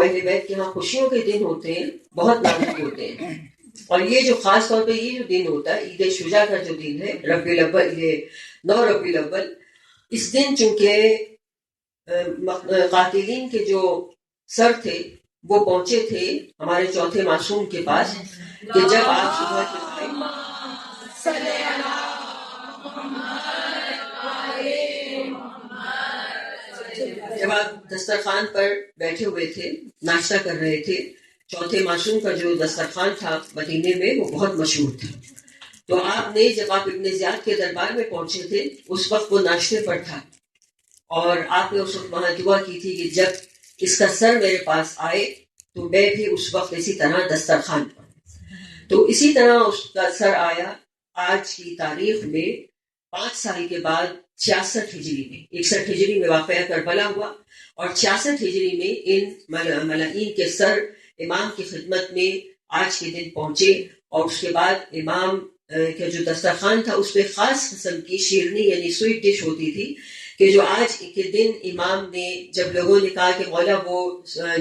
اہل بیت کے ہاں خوشیوں کے دن ہوتے ہیں بہت نازک ہوتے ہیں. اور یہ جو خاص طور پہ یہ جو دن ہوتا ہے عید شجاع کا جو دن ہے ربیع الاول، یہ 9 ربیع الاول، اس دن چونکہ قاتلین کے جو سر تھے وہ پہنچے تھے ہمارے چوتھے معصوم کے پاس کہ جب آپ صبح کے جب آپ دسترخوان پر بیٹھے ہوئے تھے ناشتہ کر رہے تھے، چوتھے معصوم کا جو دسترخوان تھا مدینے میں وہ بہت مشہور تھا. تو آپ نے جب آپ ابن زیاد کے دربار میں پہنچے تھے اس وقت وہ ناشتے پر تھا، اور آپ نے اس وقت وہاں دعا کی تھی کہ جب اس کا سر میرے پاس آئے تو میں بھی اس وقت اسی طرح دسترخوان پر. تو اسی طرح اس کا سر آیا آج کی تاریخ میں 5 سال کے بعد 66 ہجری میں. 61 ہجری میں واقعہ کربلا ہوا اور 66 ہجری میں ان ملائین کے سر امام کی خدمت میں آج کے دن پہنچے. اور اس کے بعد امام کا جو دسترخوان تھا اس پہ خاص قسم کی شیرنی یعنی سویٹ ڈش ہوتی تھی کہ جو آج کے دن امام نے جب لوگوں نے کہا کہ مولا وہ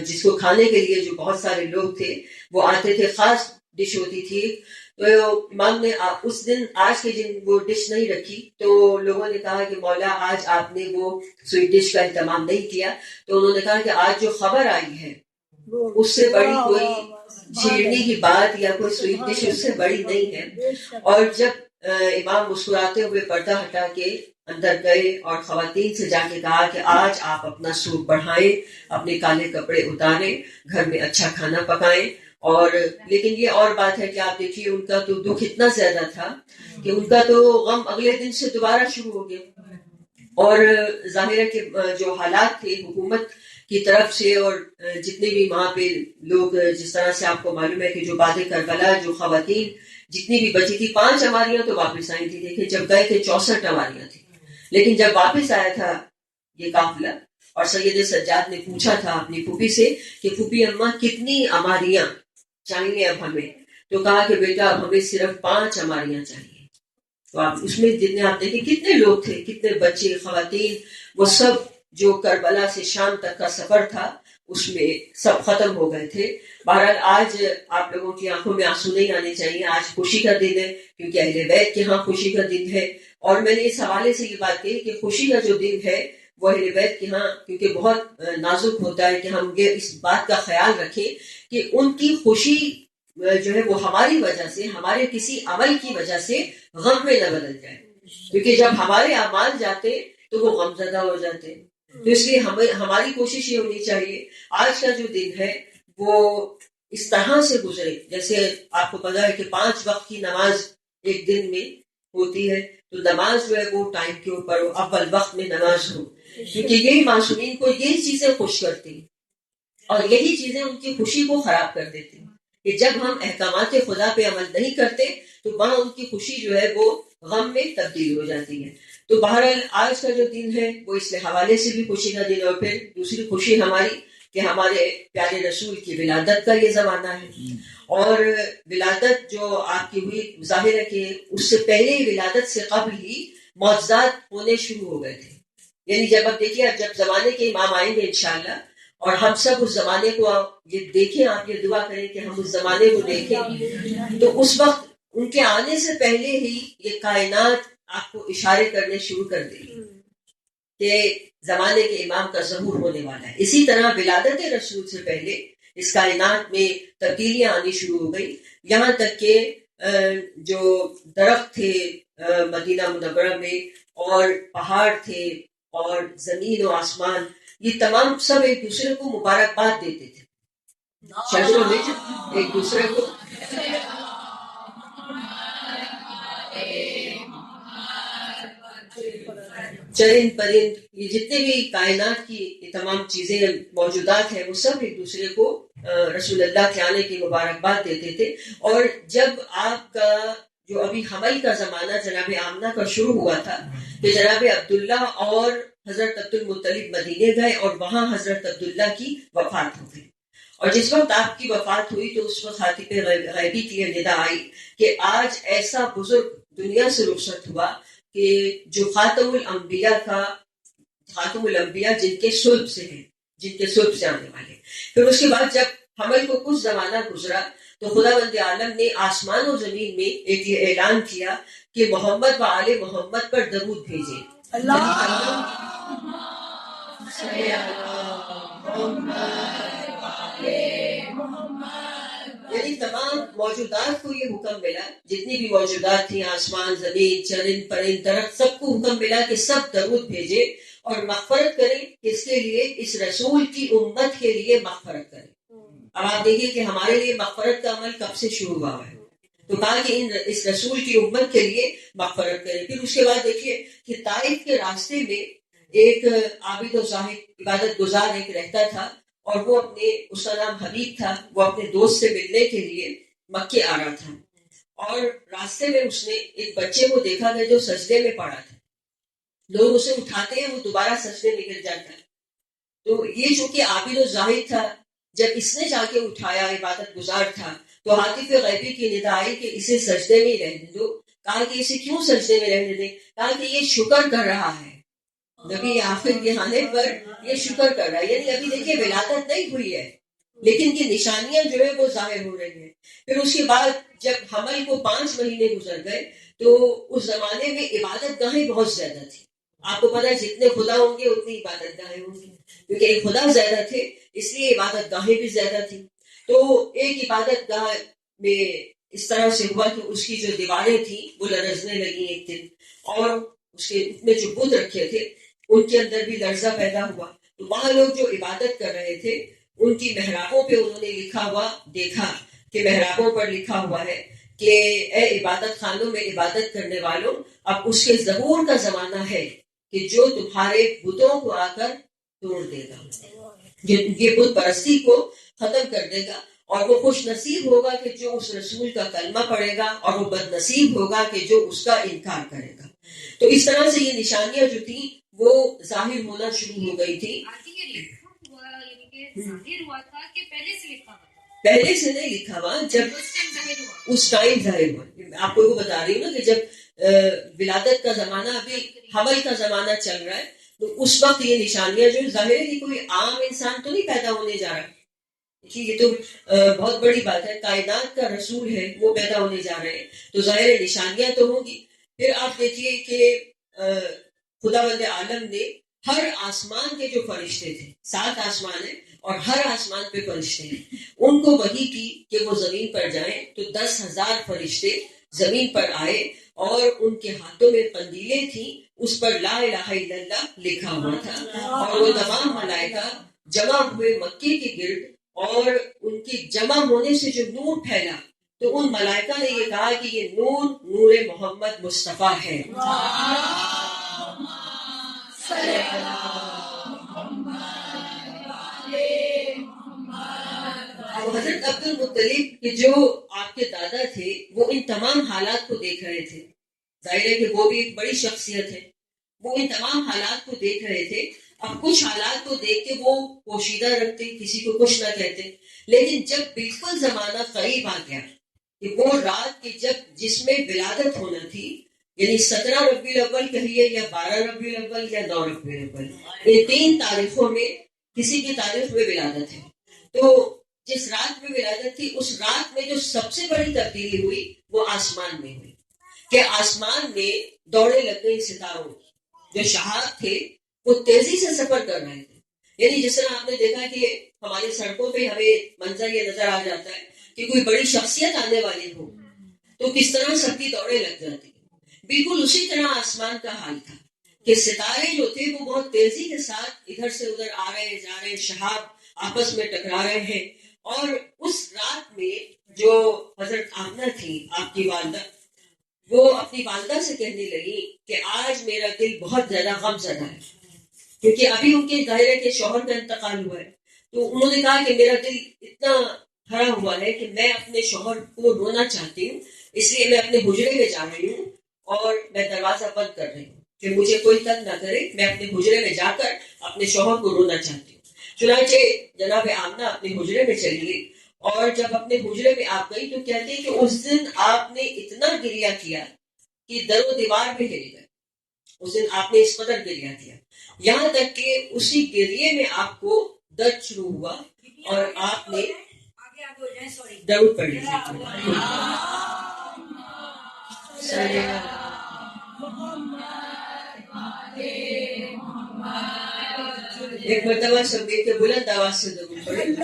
جس کو کھانے کے لیے جو بہت سارے لوگ تھے وہ آتے تھے خاص ڈش ہوتی تھی، تو امام نے اس دن آج کے دن وہ ڈش نہیں رکھی. تو لوگوں نے کہا کہ مولا آج آپ نے وہ سویٹ ڈش کا اہتمام نہیں کیا. تو انہوں نے کہا کہ آج جو خبر آئی ہے اس سے بڑی کوئی شیرنی کی بات یا کوئی سویٹ ڈش اس سے بڑی نہیں ہے. اور جب امام مسکراتے ہوئے پردہ ہٹا کے اندر گئے اور خواتین سے جا کے کہا کہ آج آپ اپنا سوٹ بڑھائیں، اپنے کالے کپڑے اتاریں، گھر میں اچھا کھانا پکائیں. اور لیکن یہ اور بات ہے کہ آپ دیکھیے ان کا تو دکھ اتنا زیادہ تھا کہ ان کا تو غم اگلے دن سے دوبارہ شروع ہو گیا. اور ظاہر ہے کہ جو حالات تھے حکومت کی طرف سے اور جتنے بھی وہاں پہ لوگ، جس طرح سے آپ کو معلوم ہے کہ جو بعد کربلا جو خواتین جتنی بھی بچی تھی 5 اماریاں تو واپس آئی تھی. دیکھیں جب گئے تھے 64 اماریاں تھی، لیکن جب واپس آیا تھا یہ قافلہ اور سید سجاد نے پوچھا تھا اپنی پھوپھی سے کہ پھوپھی اماں کتنی اماریاں چاہیے اب ہمیں، تو کہا کہ بیٹا اب ہمیں صرف 5 اماریاں چاہیے. تو آپ اس میں جتنے آپ دیکھیں کتنے لوگ تھے، کتنے بچے خواتین، وہ سب جو کربلا سے شام تک کا سفر تھا اس میں سب ختم ہو گئے تھے. بہرحال آج آپ لوگوں کی آنکھوں میں آنسو نہیں آنے چاہیے، آج خوشی کا دن ہے کیونکہ اہل بیت کے ہاں خوشی کا دن ہے. اور میں نے اس حوالے سے یہ بات کہی کہ خوشی کا جو دن ہے وہ اہل بیت کے ہاں کیونکہ بہت نازک ہوتا ہے کہ ہم یہ اس بات کا خیال رکھیں کہ ان کی خوشی جو ہے وہ ہماری وجہ سے، ہمارے کسی عمل کی وجہ سے غم میں نہ بدل جائے، کیونکہ جب ہمارے اعمال جاتے تو وہ غم زدہ ہو جاتے. تو اس لیے ہماری کوشش یہ ہونی چاہیے آج کا جو دن ہے وہ اس طرح سے گزرے جیسے آپ کو پتا ہے کہ 5 وقت کی نماز ایک دن میں ہوتی ہے، تو نماز جو ہے وہ ٹائم کے اوپر ہو، اول وقت میں نماز ہو، کیونکہ یہی معصومین کو یہی چیزیں خوش کرتی ہیں اور یہی چیزیں ان کی خوشی کو خراب کر دیتی ہیں کہ جب ہم احکامات خدا پہ عمل نہیں کرتے تو وہاں ان کی خوشی جو ہے وہ غم میں تبدیل ہو جاتی ہے. تو بہرحال آج کا جو دن ہے وہ اس حوالے سے بھی خوشی کا دن. اور پھر دوسری خوشی ہماری کہ ہمارے پیارے رسول کی ولادت کا یہ زمانہ ہے، اور ولادت جو آپ کی ہوئی ظاہر ہے کہ اس سے پہلے ولادت سے قبل ہی معجزات ہونے شروع ہو گئے تھے. یعنی جب آپ دیکھیے اب جب زمانے کے امام آئیں گے انشاءاللہ اور ہم سب اس زمانے کو یہ دیکھیں، آپ یہ دعا کریں کہ ہم اس زمانے کو دیکھیں، تو اس وقت ان کے آنے سے پہلے ہی یہ کائنات آپ کو اشارے کرنے شروع کر دے گی کہ زمانے کے امام کا ظہور ہونے والا ہے. اسی طرح ولادت رسول سے پہلے اس کائنات میں تبدیلیاں آنی شروع ہو گئی، یہاں تک کہ جو درخت تھے مدینہ منورہ میں اور پہاڑ تھے اور زمین و آسمان، یہ تمام سب ایک دوسرے کو مبارکباد دیتے تھے. شجر و نجم ایک دوسرے کو چرند پرند، یہ جتنے بھی کائنات کی یہ تمام چیزیں موجودات ہیں وہ سب ایک دوسرے کو رسول اللہ کے آنے کی مبارکباد دیتے تھے. اور جب آپ کا جو ابھی حمل کا زمانہ جناب آمنہ کا شروع ہوا تھا کہ جناب عبداللہ اور حضرت عبد المطلب مدینے گئے اور وہاں حضرت عبداللہ کی وفات ہو گئی. اور جس وقت آپ کی وفات ہوئی تو اس وقت خاتم غیبی کی یہ ندا آئی کہ آج ایسا بزرگ دنیا سے رخصت ہوا کہ جو خاتم الانبیاء جن کے صلب سے ہیں، جن کے صلب سے آنے والے. پھر اس کے بعد جب حمل کو کچھ زمانہ گزرا تو خداوند عالم نے آسمان و زمین میں ایک یہ اعلان کیا کہ محمد و آل محمد پر درود بھیجے. یعنی تمام موجودات کو یہ حکم ملا، جتنی بھی موجودات تھیں، آسمان، زمین، چرند پرند درخت، سب کو حکم ملا کہ سب درود بھیجے اور مغفرت کریں. اس کے لیے اس رسول کی امت کے لیے مغفرت کریں. اب آپ دیکھیے کہ ہمارے لیے مغفرت کا عمل کب سے شروع ہوا ہے. تو کہا کہ اس رسول کی امت کے لیے مغفرت کریں. پھر اس کے بعد دیکھیے کہ طائف کے راستے میں ایک عابد و زاہد عبادت گزار ایک رہتا تھا، اور وہ اس کا نام حبیب تھا. وہ اپنے دوست سے ملنے کے لیے مکے آ رہا تھا، اور راستے میں اس نے ایک بچے کو دیکھا گیا جو سجدے میں پڑا تھا. لوگ اسے اٹھاتے ہیں، وہ دوبارہ سجدے میں گر جاتا ہے. تو یہ چونکہ عابد و زاہد تھا، جب اس نے جا کے اٹھایا، عبادت گزار تھا، تو حاطف غیبی کی ندا آئی کہ اسے سجدے میں ہی رہنے دو. کہا کہ اسے کیوں سجدے میں رہنے دیں؟ کہا کہ یہ شکر کر رہا ہے، نبی آخر کے آنے پر یہ شکر کر رہا ہے. یعنی ابھی دیکھیے ولادت نہیں ہوئی ہے، لیکن کی نشانیاں جو ہے وہ ظاہر ہو رہی ہیں. پھر اس کے بعد جب حمل کو 5 مہینے گزر گئے تو اس زمانے میں عبادت گاہیں بہت زیادہ تھی. آپ کو پتا ہے جتنے خدا ہوں گے اتنی عبادت گاہیں ہوں گی، کیونکہ خدا زیادہ تھے اس لیے عبادت گاہیں بھی زیادہ تھی. تو ایک عبادت گاہ میں اس طرح سے ہوا کہ اس کی جو دیواریں تھیں وہ لرزنے لگی ایک دن، اور اس کے میں جو بت رکھے تھے ان کے اندر بھی لرزہ پیدا ہوا. تو وہاں لوگ جو عبادت کر رہے تھے ان کی محرابوں پہ انہوں نے لکھا ہوا دیکھا کہ محرابوں پر لکھا ہوا ہے کہ اے عبادت خانوں میں عبادت کرنے والوں، اب اس کے ظہور کا زمانہ ہے کہ جو تمہارے بتوں کو آ کر توڑ دے گا، یہ بت پرستی کو ختم کر دے گا. اور وہ خوش نصیب ہوگا کہ جو اس رسول کا کلمہ پڑھے گا، اور وہ بد نصیب ہوگا کہ جو اس کا انکار کرے گا. تو اس طرح سے یہ نشانیاں جو تھیں وہ ظاہر ہونا شروع ہو گئی تھی. پہلے سے نہیں لکھا ہوا، جب اس ٹائم ظاہر ہوا. آپ کو وہ بتا رہی ہوں نا کہ جب ولادت کا زمانہ، ابھی حمل کا زمانہ چل رہا ہے، تو اس وقت یہ نشانیاں جو ظاہر ہے کہ کوئی عام انسان تو نہیں پیدا ہونے جا رہا. یہ تو بہت بڑی بات ہے، کائنات کا رسول ہے وہ پیدا ہونے جا رہے ہیں، تو ظاہر نشانیاں تو ہوں گی. پھر آپ دیکھیے کہ خداوند عالم نے ہر آسمان کے جو فرشتے تھے، 7 آسمان ہیں اور ہر آسمان پہ فرشتے ہیں، ان کو وحی کی کہ وہ زمین پر جائیں. تو 10,000 فرشتے زمین پر آئے اور ان کے ہاتھوں میں قندیلیں تھیں، اس پر لا الہ الا اللہ لکھا ہوا تھا. اور وہ تمام ملائکہ جمع ہوئے مکے کے گرد، اور ان کی جمع ہونے سے جو نور پھیلا تو ان ملائکہ نے یہ کہا کہ یہ نور نور محمد مصطفیٰ ہے. حضرت عبد المطلب کہ جو آپ کے دادا تھے وہ ان تمام حالات کو دیکھ رہے تھے. ظاہر ہے کہ وہ بھی ایک بڑی شخصیت ہے، وہ ان تمام حالات کو دیکھ رہے تھے. اب کچھ حالات کو دیکھ کے وہ پوشیدہ رکھتے، کسی کو کچھ نہ کہتے، لیکن جب بالکل زمانہ قریب آ گیا کہ وہ رات کی جس میں ولادت ہونا تھی، یعنی 17 ربیع الاول کہیے یا 12 ربیع الاول یا 9 ربیع الاول، یہ 3 تاریخوں میں کسی کی تاریخ میں ولادت ہے. تو جس رات میں ولادت تھی اس رات میں جو سب سے بڑی تبدیلی ہوئی وہ آسمان میں ہوئی، کہ آسمان میں دوڑے لگ گئی ستاروں کی. جو شہاب تھے وہ تیزی سے سفر کر رہے تھے. یعنی جس طرح آپ نے دیکھا کہ ہماری سڑکوں پہ ہمیں منظر یہ نظر آ جاتا ہے کہ کوئی بڑی شخصیت آنے والی ہو تو کس طرح سب کی دوڑیں لگ جاتی، بالکل اسی طرح آسمان کا حال تھا کہ ستارے جو تھے وہ بہت تیزی کے ساتھ ادھر سے ادھر آ رہے جا رہے، شہاب آپس میں ٹکرا رہے ہیں. اور اس رات میں جو حضرت آمنہ تھی آپ کی والدہ، وہ اپنی والدہ سے کہنے لگی کہ آج میرا دل بہت زیادہ غم زدہ ہے، کیونکہ ابھی ان کے ظاہر ہے کہ شوہر کا انتقال ہوا ہے. تو انہوں نے کہا کہ میرا دل اتنا بھرا ہوا ہے کہ میں اپنے شوہر کو رونا چاہتی ہوں، اس لیے میں اپنے حجرے میں جا رہی ہوں اور میں دروازہ بند کر رہی ہوں کہ مجھے کوئی تنگ نہ کرے. میں اپنے حجرے میں جا کر اپنے شوہر کو رونا چاہتی ہوں. چنانچہ جناب آمنہ اپنے حجرے میں چلی گئی، اور جب اپنے حجرے میں آپ گئی تو کہتے ہیں کہ اس دن آپ نے اتنا گریہ کیا کہ در و دیوار بھی ہل گئے. اس دن آپ نے اس قدر گریہ کیا، یہاں تک کہ اسی گریے میں آپ کو درد شروع ہوا اور آپ نے درود پڑھ لیجیے. ایک مرتبہ سب مل کے بلند آواز سے درود پڑھیں.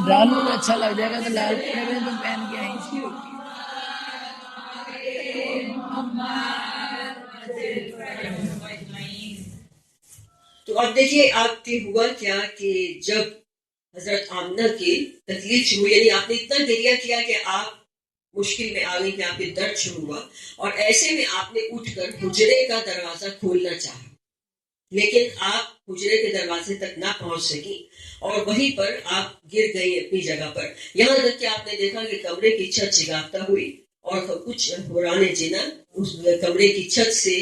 رانو کو اچھا لگ جائے گا تو لال کپڑے تو پہن کے آئی تھی. تو اب دیکھیے آپ کے ہوا کیا کہ جب حضرت آمنہ کی تکلیف شروع ہوئی، یعنی آپ نے اتنا گریہ کیا کہ آپ مشکل میں آ گئی کہ آپ کے درد شروع ہوا، اور ایسے میں آپ نے اٹھ کر حجرے کا دروازہ کھولنا چاہا، لیکن آپ حجرے کے دروازے تک نہ پہنچ سکی اور وہیں پر آپ گر گئی اپنی جگہ پر. یہاں تک کہ آپ نے دیکھا کہ کمرے کی چھت شگافتہ ہوئی اور کچھ حوران جنہ اس کمرے کی چھت سے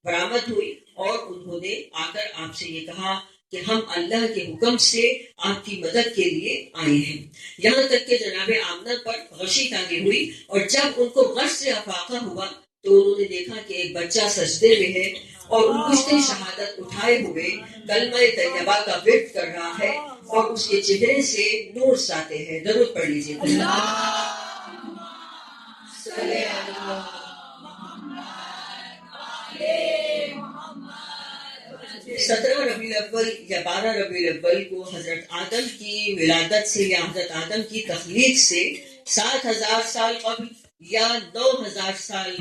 برآمد ہوئی اور انہوں نے آ کر آپ سے یہ کہا کہ ہم اللہ کے حکم سے آپ کی مدد کے لیے آئے ہیں. یہاں تک کہ جناب آمنہ پر غشی تاری ہوئی، اور جب ان کو غش سے افاقہ ہوا تو انہوں نے دیکھا کہ ایک بچہ سجدے میں ہے اور انگشتِ شہادت اٹھائے ہوئے کلمہ طیبہ کا ورد کر رہا ہے اور اس کے چہرے سے نور ساتے ہیں. درود پڑھ لیجیے. سترہ ربیع الاول یا 12 ربیع الاول کو حضرت آدم کی ولادت سے یا حضرت آدم کی تخلیق سے 7,000 سال قبل یا 9,000 سال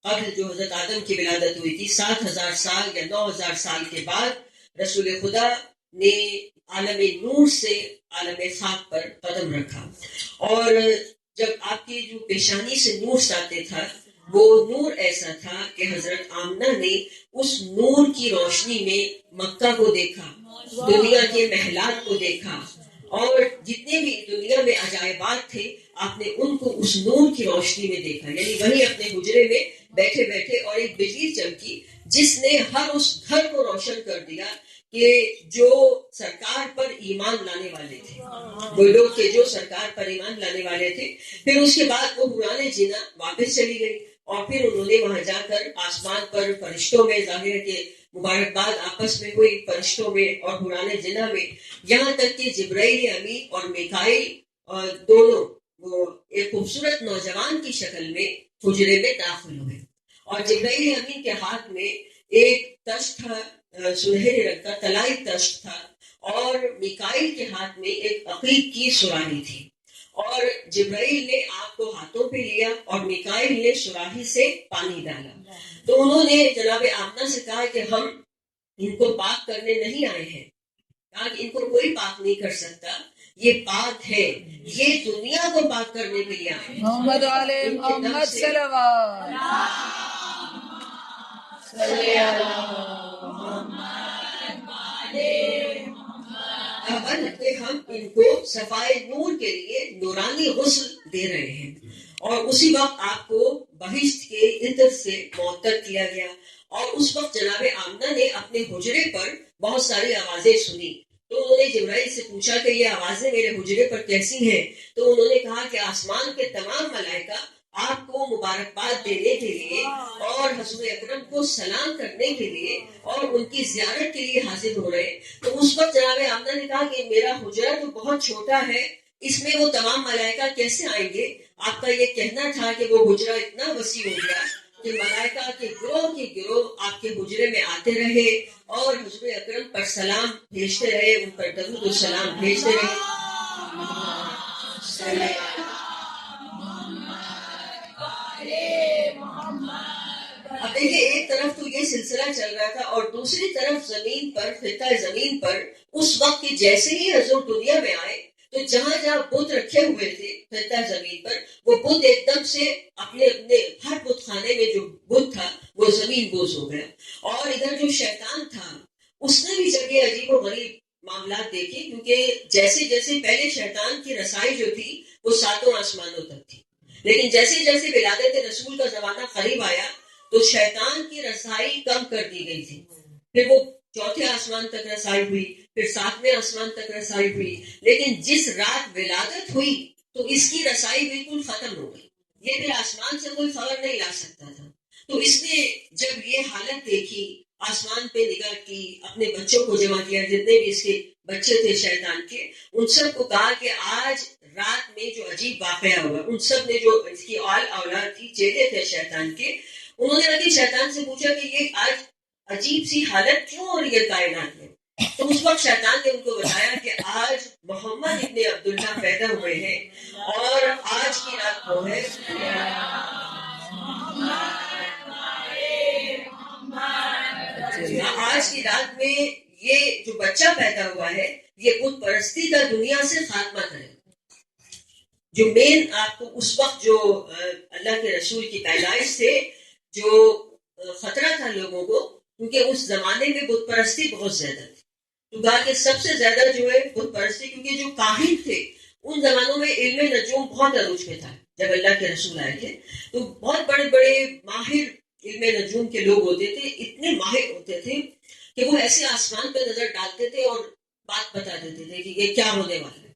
قبل جو حضرت آدم کی ولادت ہوئی تھی، 7,000 سال یا 9,000 سال کے بعد رسول خدا نے عالم نور سے عالم خاک پر قدم رکھا، اور جب آپ کی جو پیشانی سے نور ساتے تھا وہ نور ایسا تھا کہ حضرت آمنہ نے اس نور کی روشنی میں مکہ کو دیکھا، دنیا کے محلات کو دیکھا، اور جتنے بھی دنیا میں عجائبات تھے آپ نے ان کو اس نور کی روشنی میں دیکھا. یعنی وہی اپنے حجرے میں بیٹھے بیٹھے اور ایک بجلی چمکی جس نے ہر اس گھر کو روشن کر دیا کہ جو سرکار پر ایمان لانے والے تھے، وہ لوگ کہ جو سرکار پر ایمان لانے والے تھے. پھر اس کے بعد وہ حوران جنہ واپس چلی گئی اور پھر انہوں نے وہاں جا کر آسمان پر فرشتوں میں ظاہر کے مبارکباد آپس میں ہوئی، فرشتوں میں اور حوران جنہ میں، یہاں تک کہ جبرائیل امین اور میکائیل دونوں وہ ایک خوبصورت نوجوان کی شکل میں حجرے میں داخل ہوئے، اور جبرائیل امین کے ہاتھ میں ایک تشت تھا، سنہرے رنگ کا طلائی تشت تھا، اور میکائیل کے ہاتھ میں ایک عقیق کی سراہی تھی، اور جبرائیل نے آپ کو ہاتھوں پہ لیا اور میکائیل نے سراہی سے پانی ڈالا. تو انہوں نے جناب آمنہ سے کہا کہ ہم ان کو پاک کرنے نہیں آئے ہیں، کہا کہ ان کو کوئی پاک نہیں کر سکتا، یہ پاک ہے، یہ دنیا کو پاک کرنے کے لیے آئے ہیں. محمد علیہ محمد صلوات. ہم ان کو صفائے نور کے لیے نورانی غسل دے رہے ہیں، اور اسی وقت آپ کو بہشت کے عطر سے معطر کیا گیا، اور اس وقت جناب آمنہ نے اپنے حجرے پر بہت ساری آوازیں سنی. تو انہوں نے جبرائیل سے پوچھا کہ یہ آوازیں میرے حجرے پر کیسی ہیں؟ تو انہوں نے کہا کہ آسمان کے تمام ملائکہ آپ کو مبارکباد دینے کے لیے اور حضور اکرم کو سلام کرنے کے لیے اور ان کی زیارت کے لیے حاضر ہو رہے ہیں. تو اس وقت جناب آمنہ نے کہا کہ میرا حجرہ تو بہت چھوٹا ہے، اس میں وہ تمام ملائکہ کیسے آئیں گے؟ آپ کا یہ کہنا تھا کہ وہ حجرہ اتنا وسیع ہو گیا کہ ملائکہ کے گروہ آپ کے حجرے میں آتے رہے اور حضور اکرم پر سلام بھیجتے رہے، ان پر درود و سلام بھیجتے رہے. اب دیکھیے، ایک طرف تو یہ سلسلہ چل رہا تھا اور دوسری طرف زمین پر، خطہ زمین پر اس وقت جیسے ہی حضور دنیا میں آئے تو جہاں جہاں بت رکھے ہوئے تھے پھیلتا زمین پر، وہ بت ایک دم سے اپنے ہر بت خانے میں جو بت تھا وہ زمین بوز ہو گیا. اور ادھر جو شیطان تھا اس نے بھی جگہ عجیب و غریب معاملات دیکھے، کیونکہ جیسے جیسے پہلے شیطان کی رسائی جو تھی وہ 7 آسمانوں تک تھی، لیکن جیسے جیسے ولادت رسول کا زمانہ قریب آیا تو شیطان کی رسائی کم کر دی گئی تھی. پھر وہ 4 آسمان تک رسائی ہوئی، پھر 7 آسمان تک رسائی ہوئی، لیکن جس رات ولادت ہوئی تو اس کی رسائی بالکل ختم ہو گئی. یہ پھر آسمان سے کوئی خبر نہیں لا سکتا تھا. تو اس نے جب یہ حالت دیکھی، آسمان پہ نگاہ کی، اپنے بچوں کو جمع کیا، جتنے بھی اس کے بچے تھے شیطان کے، ان سب کو کہا کہ آج رات میں جو عجیب واقعہ ہوا، ان سب نے جو اس کی اولاد تھی، چیلے تھے شیطان کے، انہوں نے آگے شیطان سے پوچھا کہ یہ آج عجیب سی حالت کیوں ہو رہی ہے کائنات میں؟ تو اس وقت شیطان نے ان کو بتایا کہ آج محمد ابن عبداللہ پیدا ہوئے ہیں، اور آج کی رات وہ ہے آج کی رات میں یہ جو بچہ پیدا ہوا ہے یہ بت پرستی کا دنیا سے خاتمہ کرے. جو مین آپ کو اس وقت جو اللہ کے رسول کی پیدائش سے جو خطرہ تھا لوگوں کو، کیونکہ اس زمانے میں بت پرستی بہت زیادہ تھی. تو کہا کہ سب سے زیادہ جو ہے بت پرستی، کیونکہ جو کاہن تھے ان زمانوں میں علم نجوم بہت عروج پہ تھا. جب اللہ کے رسول آئے تھے تو بہت بڑے بڑے ماہر علم نجوم کے لوگ ہوتے تھے، اتنے ماہر ہوتے تھے کہ وہ ایسے آسمان پہ نظر ڈالتے تھے اور بات بتا دیتے تھے کہ یہ کیا ہونے والا ہے.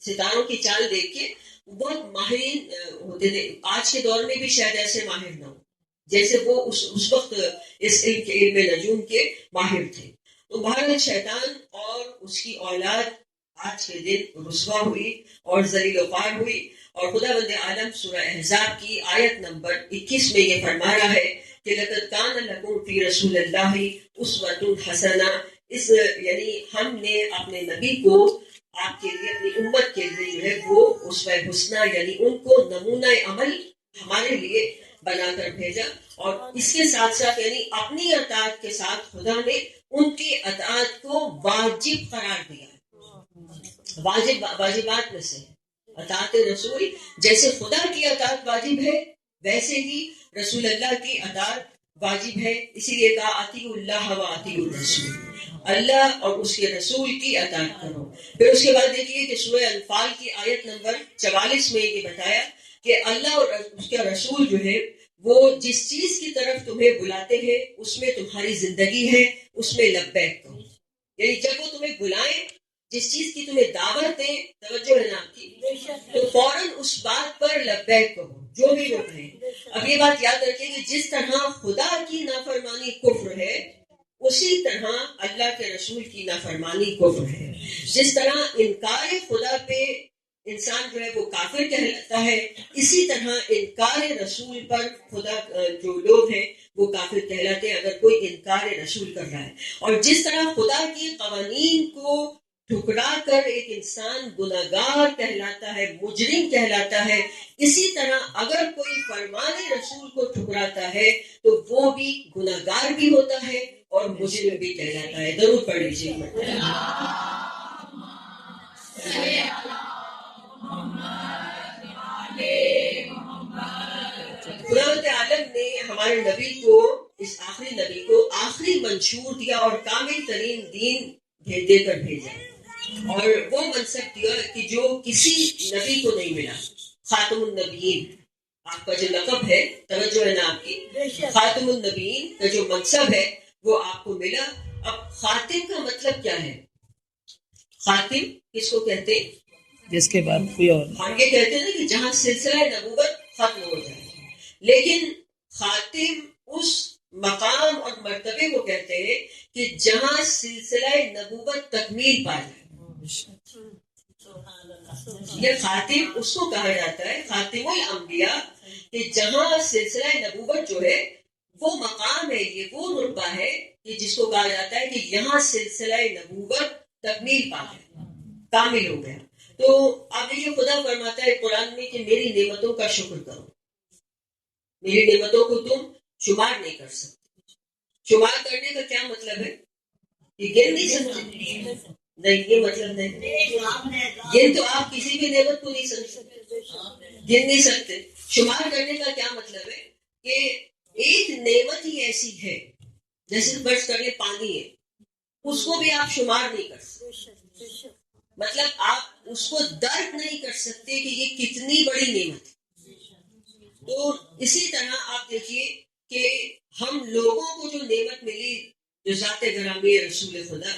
ستاروں کی چال دیکھ کے بہت ماہرین ہوتے تھے. آج کے دور میں بھی شاید ایسے ماہر نہ ہو جیسے وہ اس وقت اس علم نجوم کے ماہر تھے. تو بہرحال شیطان اور اس کی اولاد آج کے دن رسوا ہوئی اور ذلیل و خوار ہوئی. اور خدا بند عالم سورہ احزاب کی آیت نمبر 21 میں یہ فرما رہا ہے کہ لَقَدْ كَانَ لَكُمْ فِي رَسُولِ اللَّهِ أُسْوَةٌ حَسَنَةٌ. اس یعنی ہم نے اپنے نبی کو آپ کے لیے، اپنی امت کے لیے جو ہے وہ اسوہ حسنہ، یعنی ان کو نمونہ عمل ہمارے لیے بنا کر بھیجا. اور اس کے ساتھ ساتھ یعنی اپنی اطاعت کے ساتھ خدا نے ان کی اطاعت کو واجب قرار دیا. واجبات میں سے اطاعت رسول، جیسے خدا کی اطاعت واجب ہے ویسے ہی رسول اللہ کی اطاعت واجب ہے. اسی لیے کہا اطیعوا اللہ و اطیعوا الرسول، اللہ اور اس کے رسول کی اطاعت کرو. پھر اس کے بعد دیکھیے کہ سورہ انفال کی آیت نمبر 44 میں یہ بتایا کہ اللہ اور اس کا رسول جو ہے وہ جس چیز کی طرف تمہیں بلاتے ہیں اس میں تمہاری زندگی ہے، اس میں لبیک کہو. یعنی جب وہ تمہیں بلائیں، جس چیز کی تمہیں دعوت دیں، توجہ ہے نا آپ کی، تو فوراً اس بات پر لبیک کہو جو بھی وہ کہیں. اب یہ بات یاد رکھیں کہ جس طرح خدا کی نافرمانی کفر ہے، اسی طرح اللہ کے رسول کی نافرمانی کفر ہے. جس طرح انکار خدا پہ انسان جو ہے وہ کافر کہلاتا ہے، اسی طرح انکار رسول پر خدا جو لوگ ہیں وہ کافر کہلاتے ہیں اگر کوئی انکار رسول کر رہا ہے. اور جس طرح خدا کی قوانین کو ٹھکرا کر ایک انسان گناہگار کہلاتا ہے، مجرم کہلاتا ہے، اسی طرح اگر کوئی فرمان رسول کو ٹھکراتا ہے تو وہ بھی گناہگار بھی ہوتا ہے اور مجرم بھی کہلاتا ہے. درود پڑھ لیجیے. خداوند عالم نے ہمارے نبی کو، اس آخری نبی کو آخری منشور دیا اور کامل ترین دین دے کر بھیجا، اور وہ منصب دیا کہ جو کسی نبی کو نہیں ملا. خاتم النبیین آپ کا جو لقب ہے، توجہ ہے نا آپ کی، خاتم النبیین کا جو منصب ہے وہ آپ کو ملا. اب خاتم کا مطلب کیا ہے؟ خاتم کس کو کہتے ہیں؟ جس کے بعد کوئی اور ہم یہ کہتے ہیں نا کہ جہاں سلسلہ نبوت ختم ہو جائے، لیکن خاتم اس مقام اور مرتبے کو کہتے ہیں کہ جہاں سلسلہ نبوت تکمیل پا جائے. یہ خاتم اس کو کہا جاتا ہے، خاتم الانبیاء، کہ جہاں سلسلہ نبوت جو ہے وہ مقام ہے، یہ وہ رتبہ ہے کہ جس کو کہا جاتا ہے کہ یہاں سلسلہ نبوت تکمیل پا گیا، کامل ہو گیا. تو آپ دیکھیے خدا فرماتا ہے قرآن میں کہ میری نعمتوں کا شکر کرو. میری نعمتوں کو تم شمار نہیں کر سکتے. شمار کرنے کا کیا مطلب ہے؟ یہ گن نہیں سکتے. نہیں، یہ مطلب نہیں. گن تو آپ کسی بھی نعمت کو نہیں سمجھ سکتے، گن نہیں سکتے. شمار کرنے کا کیا مطلب ہے کہ ایک نعمت ہی ایسی ہے، جیسے فرض کریں پانی ہے، اس کو بھی آپ شمار نہیں کر سکتے. مطلب آپ اس کو درک نہیں کر سکتے کہ یہ کتنی بڑی نعمت ہے. تو اسی طرح آپ دیکھیے کہ ہم لوگوں کو جو نعمت ملی، جو ذات گرامی رسول خدا،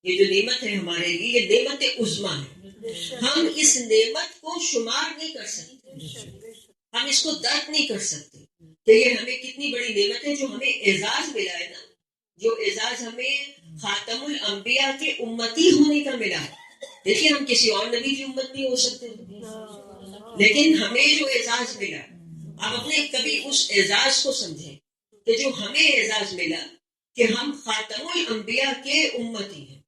یہ جو نعمت ہے ہمارے لیے، یہ نعمت عظمیٰ ہے. ہم اس نعمت کو شمار نہیں کر سکتے، ہم اس کو درک نہیں کر سکتے کہ یہ ہمیں کتنی بڑی نعمت ہے. جو ہمیں اعزاز ملا ہے نا، جو اعزاز ہمیں خاتم الانبیاء کے امتی ہونے کا ملا ہے. دیکھیے ہم کسی اور نبی کی امت نہیں ہو سکتے، لیکن ہمیں جو اعزاز ملا، آپ اپنے کبھی اس اعزاز کو سمجھیں کہ جو ہمیں اعزاز ملا کہ ہم خاتم الانبیاء کے امتی ہیں،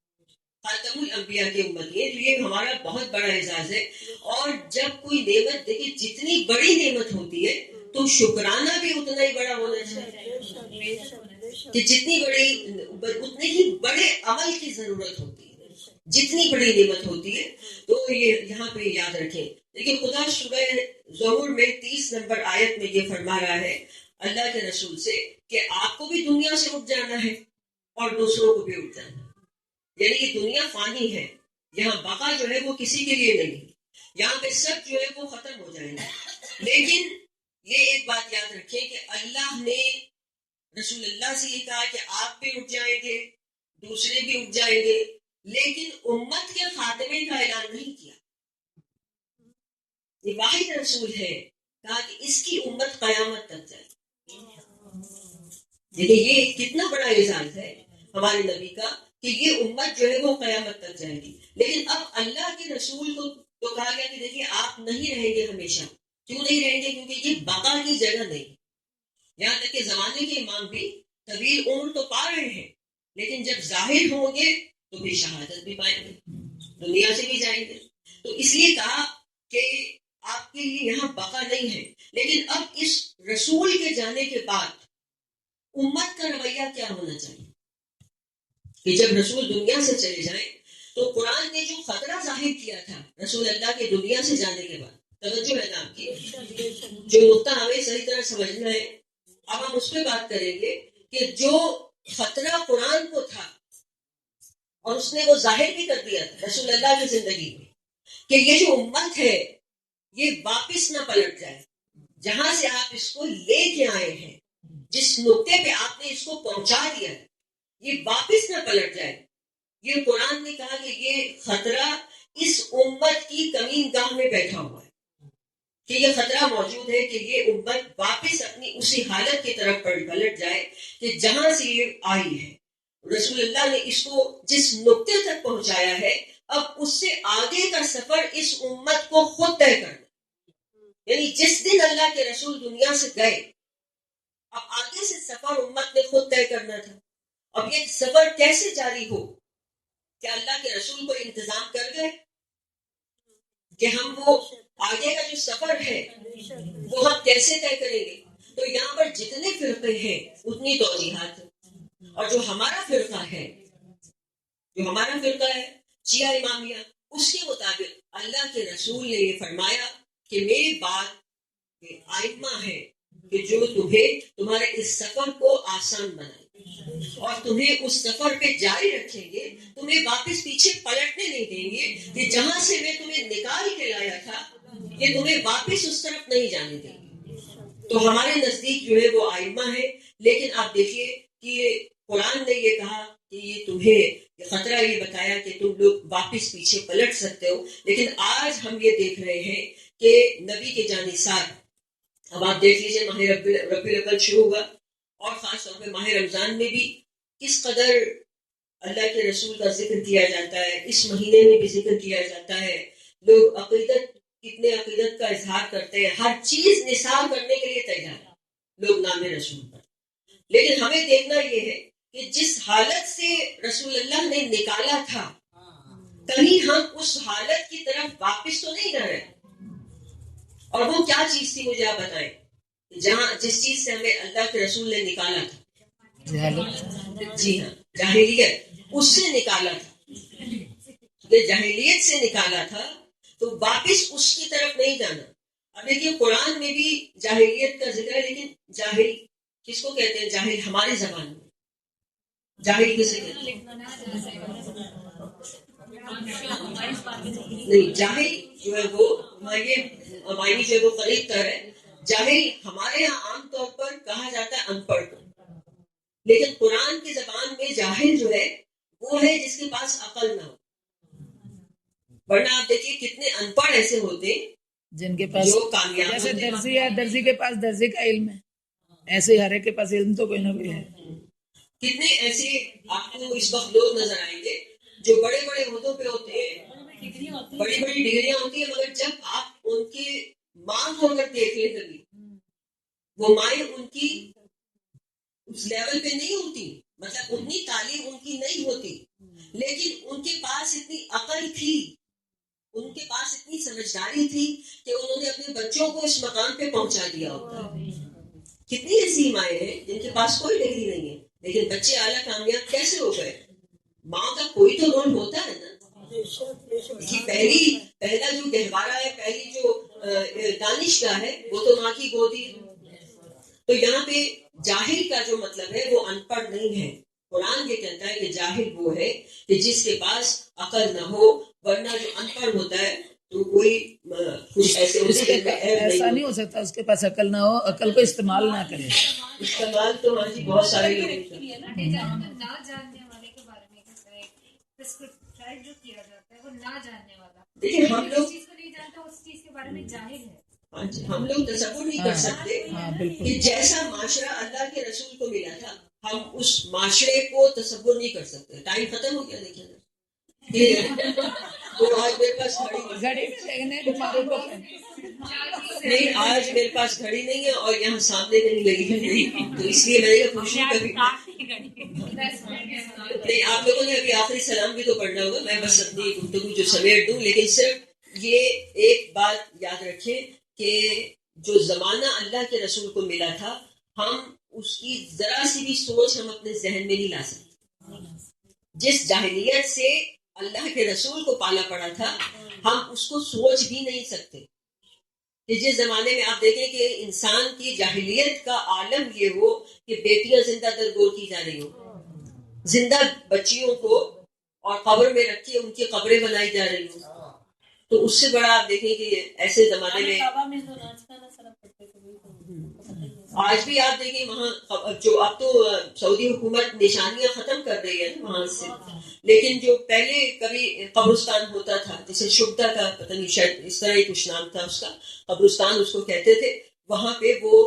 خاتم الانبیاء کے امتی ہیں. تو یہ ہمارا بہت بڑا اعزاز ہے. اور جب کوئی نعمت، دیکھیے جتنی بڑی نعمت ہوتی ہے تو شکرانہ بھی اتنا ہی بڑا ہونا چاہیے، کہ جتنی بڑی اتنے ہی بڑے عمل کی ضرورت ہوتی ہے جتنی بڑی نعمت ہوتی ہے. تو یہ یہاں پہ یاد رکھیں. لیکن خدا سورہ ظہور میں 30 نمبر آیت میں یہ فرما رہا ہے اللہ کے رسول سے کہ آپ کو بھی دنیا سے اٹھ جانا ہے اور دوسروں کو بھی اٹھ جانا ہے. یعنی یہ دنیا فانی ہے، یہاں بقا جو ہے وہ کسی کے لیے نہیں، یہاں پہ سب جو ہے وہ ختم ہو جائے گا. لیکن یہ ایک بات یاد رکھیں کہ اللہ نے رسول اللہ سے یہ کہا کہ آپ بھی اٹھ جائیں گے، دوسرے بھی اٹھ جائیں گے، لیکن امت کے خاتمے کا اعلان نہیں کیا. یہ واحد رسول ہے، کہا کہ اس کی امت قیامت تک جائے. دیکھیے یہ کتنا بڑا اعزاز ہے ہمارے نبی کا کہ یہ امت جو ہے وہ قیامت تک جائے گی. لیکن اب اللہ کے رسول کو تو کہا گیا کہ دیکھیے آپ نہیں رہیں گے ہمیشہ. کیوں نہیں رہیں گے؟ کیونکہ یہ بقا کی جگہ نہیں. یہاں تک کہ زمانے کے امام بھی طویل عمر تو پا رہے ہیں، لیکن جب ظاہر ہوں گے تو بھی شہادت بھی پائیں گے، دنیا سے بھی جائیں گے. تو اس لیے کہا کہ آپ کے لیے یہاں بقا نہیں ہے. لیکن اب اس رسول کے جانے کے بعد امت کا رویہ کیا ہونا چاہیے کہ جب رسول دنیا سے چلے جائیں تو قرآن نے جو خطرہ ظاہر کیا تھا رسول اللہ کے دنیا سے جانے کے بعد، توجہ ہے نا آپ کی، جو نقطہ ہمیں صحیح طرح سمجھنا ہے. اب ہم اس پہ بات کریں گے کہ جو خطرہ قرآن کو تھا اور اس نے وہ ظاہر بھی کر دیا تھا رسول اللہ کی زندگی میں کہ یہ جو امت ہے یہ واپس نہ پلٹ جائے. جہاں سے آپ اس کو لے کے آئے ہیں، جس نقطے پہ آپ نے اس کو پہنچا دیا ہے، یہ واپس نہ پلٹ جائے. یہ قرآن نے کہا کہ یہ خطرہ اس امت کی کمین گاہ میں بیٹھا ہوا ہے، کہ یہ خطرہ موجود ہے کہ یہ امت واپس اپنی اسی حالت کی طرف پلٹ جائے کہ جہاں سے یہ آئی ہے. رسول اللہ نے اس کو جس نقطے تک پہنچایا ہے، اب اس سے آگے کا سفر اس امت کو خود طے کرنا. یعنی جس دن اللہ کے رسول دنیا سے گئے، اب آگے سے سفر امت نے خود طے کرنا تھا. اب یہ سفر کیسے جاری ہو؟ کیا اللہ کے رسول کو انتظام کر گئے کہ ہم وہ آگے کا جو سفر ہے وہ ہم کیسے طے کریں گے؟ تو یہاں پر جتنے فرقے ہیں اتنی توجیحات ہیں. اور جو ہمارا فرقہ ہے شیعہ امامیہ، اس کے مطابق اللہ کے رسول نے یہ فرمایا کہ میری بات کہ آئمہ ہے کہ جو تمہارے اس سفر کو آسان بنائے اور تمہیں اس سفر پہ جاری رکھیں گے، تمہیں واپس پیچھے پلٹنے نہیں دیں گے کہ جہاں سے میں تمہیں نکال کے لایا تھا یہ تمہیں واپس اس طرف نہیں جانے دیں گے. تو ہمارے نزدیک جو ہے وہ آئمہ ہے. لیکن آپ دیکھیے کہ قرآن نے یہ کہا کہ یہ تمہیں خطرہ یہ بتایا کہ تم لوگ واپس پیچھے پلٹ سکتے ہو. لیکن آج ہم یہ دیکھ رہے ہیں کہ نبی کے جانے ساتھ، اب آپ دیکھ لیجیے ماہ ربیع الاول شروع ہوا اور خاص طور پہ ماہ رمضان میں بھی کس قدر اللہ کے رسول کا ذکر کیا جاتا ہے. اس مہینے میں بھی ذکر کیا جاتا ہے. لوگ کتنے عقیدت کا اظہار کرتے ہیں، ہر چیز نثار کرنے کے لیے تیار لوگ نام رسول پر. لیکن ہمیں دیکھنا یہ ہے کہ جس حالت سے رسول اللہ نے نکالا تھا کہیں ہم اس حالت کی طرف واپس تو نہیں جا رہے. اور وہ کیا چیز تھی مجھے آپ بتائیں، جس چیز سے ہمیں اللہ کے رسول نے نکالا تھا؟ جی ہاں، جاہلیت، اس سے نکالا تھا. تمہیں جاہلیت سے نکالا تھا تو واپس اس کی طرف نہیں جانا. اب دیکھیے قرآن میں بھی جاہلیت کا ذکر ہے, لیکن جاہل کس کو کہتے ہیں؟ جاہل ہماری زبان میں جاہل کسے کہتے ہیں؟ نہیں, جاہل جو ہے وہ ہماری جو ہے وہ قریب تر ہے. جاہل ہمارے یہاں عام طور پر کہا جاتا ہے ان پڑھ, لیکن قرآن کی زبان میں جاہل جو ہے وہ ہے جس کے پاس عقل نہ ہو. ورنہ آپ دیکھیے کتنے ان پڑھ ایسے ہوتے جن کے پاس جو کامیاب جیسے ہوتے ہیں. درزی ہے, درزی کے پاس درزی کا علم ہے, ایسے ہی ہر ایک کے پاس علم تو کوئی نہ کوئی ہے. کتنے ایسے آپ کو اس وقت لوگ نظر آئیں گے جو بڑے بڑے عہدوں پہ ہوتے ہیں, بڑی بڑی ڈگریاں ہوتی ہیں, مگر جب آپ ان کی ماں کو اگر دیکھ لیں کبھی, وہ مائیں ان کی اس لیول پہ نہیں ہوتی, مطلب اتنی تعلیم ان کی نہیں ہوتی, لیکن ان کے پاس اتنی عقل تھی, ان کے پاس اتنی سمجھداری تھی کہ انہوں نے اپنے بچوں کو اس مقام پہ پہنچا دیا ہوتا ہے. کتنی ایسی مائیں ہیں جن کے پاس کوئی ڈگری نہیں ہے, لیکن بچے اعلیٰ کامیاب کیسے ہو گئے؟ ماں کا کوئی تو رول ہوتا ہے نا. پہلا جو گہوارہ ہے, پہلی جو دانشگاہ ہے, وہ تو ماں کی گودی ہے. تو یہاں پہ جاہل کا جو مطلب ہے وہ ان پڑھ نہیں ہے. قرآن یہ کہتا ہے کہ جاہل وہ ہے کہ جس کے پاس عقل نہ ہو, ورنہ جو ان پڑھ ہوتا ہے تو کوئی کچھ ایسے ایسا نہیں ہو سکتا اس کے پاس عقل نہ ہو, عقل کو استعمال نہ کرے. استعمال تو ہاں جی بہت سارے لوگ نہ جاننے والے کے بارے میں پرسکرائب جو کیا جاتا ہے وہ نہ جاننے والا, دیکھیں ہم لوگ اس چیز کو نہیں جانتا, اس چیز کے بارے میں جاہل ہے. ہاں جی, ہم لوگ تصور نہیں کر سکتے کہ جیسا معاشرہ اللہ کے رسول کو ملا تھا, ہم اس معاشرے کو تصور نہیں کر سکتے. ٹائم ختم ہو گیا, دیکھیں تو آج میرے پاس گھڑی میں دیکھنے تمہارے کو نہیں, آج میرے پاس گھڑی نہیں ہے اور یہاں سامنے کہیں لگی نہیں, تو اس لیے میں نے پوچھوں کبھی نہیں. آپ لوگوں نے ابھی آخری سلام بھی تو پڑھنا ہوگا, میں بس اپنی گفتگو جو سمیٹ دوں, لیکن صرف یہ ایک بات یاد رکھیں کہ جو زمانہ اللہ کے رسول کو ملا تھا, ہم اس کی ذرا سی بھی سوچ ہم اپنے ذہن میں نہیں لا سکتے. جس جاہلیت سے اللہ کے رسول کو پالا پڑا تھا, ہم اس کو سوچ بھی نہیں سکتے. کہ جس زمانے میں آپ دیکھیں کہ انسان کی جاہلیت کا عالم یہ ہو کہ بیٹیاں زندہ درگور کی جا رہی ہوں, زندہ بچیوں کو اور قبر میں رکھ کے ان کی قبریں بنائی جا رہی ہوں, تو اس سے بڑا آپ دیکھیں کہ ایسے زمانے میں آج بھی آپ دیکھیں وہاں جو اب تو سعودی حکومت نشانیاں ختم کر رہی ہے وہاں سے, لیکن جو پہلے کبھی قبرستان ہوتا تھا جسے شبدہ کا پتہ نہیں شاید اس طرح ہی کچھ نام تھا اس کا, قبرستان اس کو کہتے تھے, وہاں پہ وہ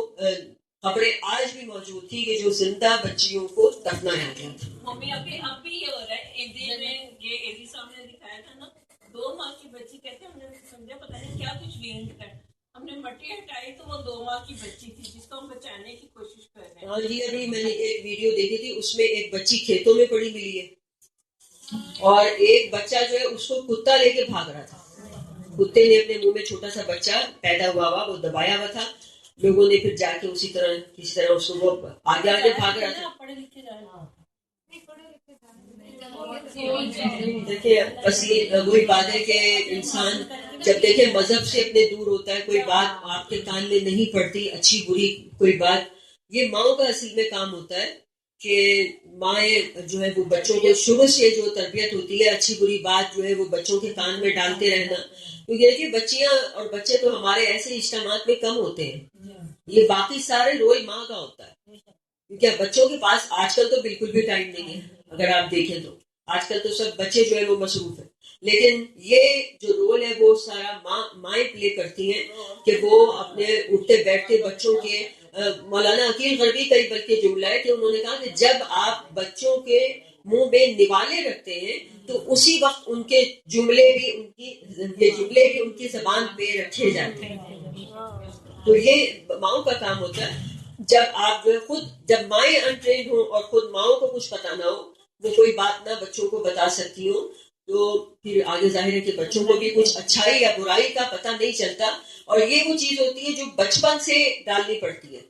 قبریں آج بھی موجود تھی کہ جو زندہ بچیوں کو دفنایا گیا تھا. ممی اب بھی یہ ہو رہا ہے, انڈیا میں یہ ایڈی صاحب نے دکھایا تھا نا, 2 ماہ کی بچی کہتے ہیں, ہم نے سمجھا پتہ نہیں کیا کچھ وینٹ کر, ہم نے مٹی ہٹائی تو وہ 2 ماہ کی بچی تھی جس کو ہم بچانے کی کوشش کر رہے ہیں. ہاں جی, ابھی میں نے ایک ویڈیو دیکھی تھی, اس میں ایک بچی کھیتوں میں پڑی ملی ہے اور ایک بچہ جو ہے اس کو کتا لے کے بھاگ رہا تھا. کتے نے اپنے منہ میں چھوٹا سا بچہ پیدا ہوا وہ دبایا ہوا تھا, لوگوں نے پھر جا کے اسی طرح کسی طرح اس کو آگے آگے بھاگ رہا تھا. پڑھے لکھے جانا دیکھیں بس یہ وہی بات ہے کہ انسان جب دیکھیں مذہب سے اپنے دور ہوتا ہے, کوئی بات آپ کے کان میں نہیں پڑتی, اچھی بری کوئی بات, یہ ماؤں کا اصل میں کام ہوتا ہے کہ مائیں جو ہے وہ بچوں کو شروع سے جو تربیت ہوتی ہے, اچھی بری بات جو ہے وہ بچوں کے کان میں ڈالتے رہنا. کیونکہ دیکھیے بچیاں اور بچے تو ہمارے ایسے اجتماعات میں کم ہوتے ہیں, یہ باقی سارے رول ماں کا ہوتا ہے. کیونکہ بچوں کے پاس آج کل تو بالکل بھی ٹائم نہیں ہے, اگر آپ دیکھیں تو آج کل تو سب بچے جو ہے وہ مصروف ہیں, لیکن یہ جو رول ہے وہ سارا مائیں پلے کرتی ہیں کہ وہ اپنے اٹھتے بیٹھتے بچوں کے, مولانا عقیل غربی کا ہی بلکہ جملہ ہے کہ انہوں نے کہا کہ جب آپ بچوں کے منہ میں نوالے رکھتے ہیں تو اسی وقت ان کے جملے بھی ان کی زبان پہ رکھے جاتے ہیں. تو یہ ماؤں کا کام ہوتا ہے. جب آپ جو خود جب مائیں انٹرینڈ ہوں اور خود ماؤں کو کچھ پتا نہ ہو, وہ کوئی بات نہ بچوں کو بتا سکتی ہوں, تو پھر آگے ظاہر ہے کہ بچوں کو بھی کچھ اچھائی یا برائی کا پتہ نہیں چلتا. اور یہ وہ چیز ہوتی ہے جو بچپن سے ڈالنی پڑتی ہے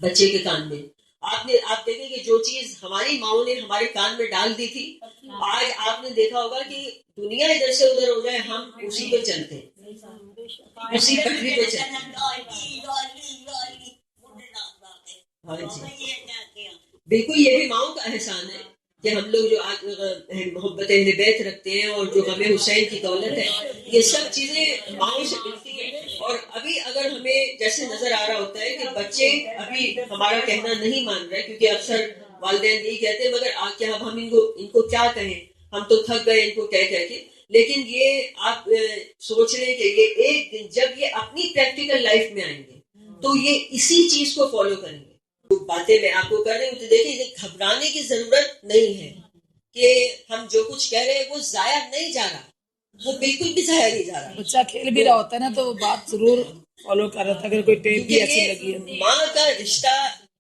بچے کے کان میں. آپ دیکھیں کہ جو چیز ہماری ماؤں نے ہمارے کان میں ڈال دی تھی، آج آپ نے دیکھا ہوگا کہ دنیا ادھر سے ادھر ہو جائے، ہم اسی پہ چلتے ہیں، اسی پٹری پہ چلتے ہیں. ہاں جی، بالکل یہ بھی ماؤں کا احسان ہے کہ ہم لوگ جو آج محبت اہل بیت رکھتے ہیں اور جو غم حسین کی دولت ہے، یہ سب چیزیں ماؤں سے ملتی ہیں. اور ابھی اگر ہمیں جیسے نظر آ رہا ہوتا ہے کہ بچے ابھی ہمارا کہنا نہیں مان رہے، کیونکہ اکثر والدین یہی کہتے ہیں مگر کیا ہم ان کو کیا کہیں، ہم تو تھک گئے ان کو کہہ کے. لیکن یہ آپ سوچ رہے ہیں کہ یہ ایک دن جب یہ اپنی پریکٹیکل لائف میں آئیں گے تو یہ اسی چیز کو فالو کریں گے. باتیں میں آپ کو کر رہی ہوں تو دیکھیں گھبرانے کی ضرورت نہیں ہے کہ ہم جو کچھ کہہ رہے ہیں وہ ضائع نہیں جا رہا، وہ بالکل بھی ضائع نہیں جا رہا. بچہ کھیل بھی رہا ہوتا ہے نا تو وہ بات ضرور فالو کر رہا تھا اگر کوئی ٹیپ بھی ایسی لگی ہے. ماں کا رشتہ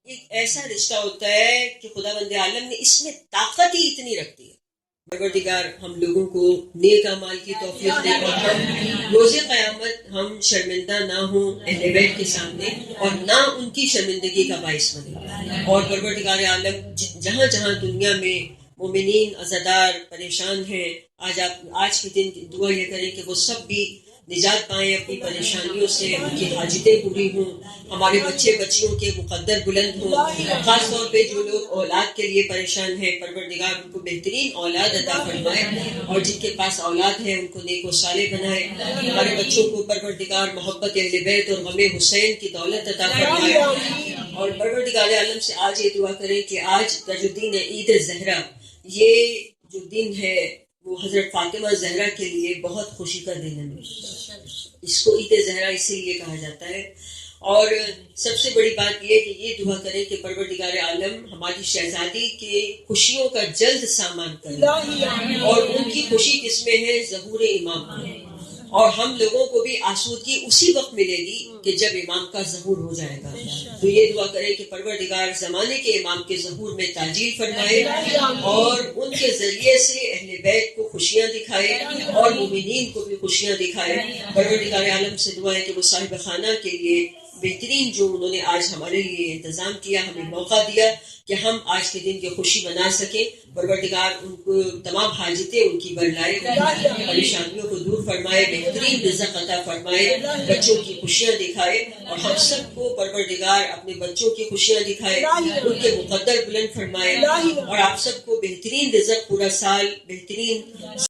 ایک ایسا رشتہ ہوتا ہے کہ خدا بند عالم نے اس میں طاقت ہی اتنی رکھتی ہے. پروردگار ہم لوگوں کو نیک اعمال کی توفیق دے اور ہم روز قیامت ہم شرمندہ نہ ہوں اہل بیت کے سامنے اور نہ ان کی شرمندگی کا باعث بنے. اور پروردگار عالم جہاں جہاں دنیا میں مومنین عزادار پریشان ہیں، آج کے دن دعا یہ کریں کہ وہ سب بھی نجات پائیں اپنی پریشانیوں سے، ان کی حاجتیں پوری ہوں، ہمارے بچے بچیوں کے مقدر بلند ہوں. خاص طور پہ جو لوگ اولاد کے لیے پریشان ہیں، پروردگار ان کو بہترین اولاد عطا فرمائے، اور جن کے پاس اولاد ہے ان کو نیک و صالح بنائے. ہمارے بچوں کو پروردگار محبت اہل بیت اور غم حسین کی دولت عطا فرمائے. اور پروردگار عالم سے آج یہ دعا کریں کہ آج کا جو دن ہے عید زہرا، یہ جو دن ہے وہ حضرت فاطمہ زہرا کے لیے بہت خوشی کا دن ہے. اس کو عید زہرا اسی لیے کہا جاتا ہے. اور سب سے بڑی بات یہ کہ یہ دعا کریں کہ پروردگار عالم ہماری شہزادی کے خوشیوں کا جلد سامان کرے، اور ان کی خوشی کس میں ہے؟ ظہور امام میں. اور ہم لوگوں کو بھی آسودگی اسی وقت ملے گی کہ جب امام کا ظہور ہو جائے گا. تو یہ دعا کریں کہ پروردگار زمانے کے امام کے ظہور میں تعجیل فرمائے اور ان کے ذریعے سے اہل بیت کو خوشیاں دکھائے اور مومنین کو بھی خوشیاں دکھائے. پروردگار عالم سے دعا ہے کہ وہ صاحب خانہ کے لیے بہترین جو انہوں نے آج ہمارے لیے انتظام کیا، ہمیں موقع دیا کہ ہم آج کے دن کی خوشی منا سکیں. پروردگار ان کو تمام حاجتیں ان کی برلائے، پریشانیوں کو دور فرمائے، بہترین رزق عطا فرمائے، بچوں کی خوشیاں دکھائے، اور ہم سب کو پروردگار اپنے بچوں کی خوشیاں دکھائے، ان کے مقدر بلند فرمائے، اور آپ سب کو بہترین رزق، پورا سال بہترین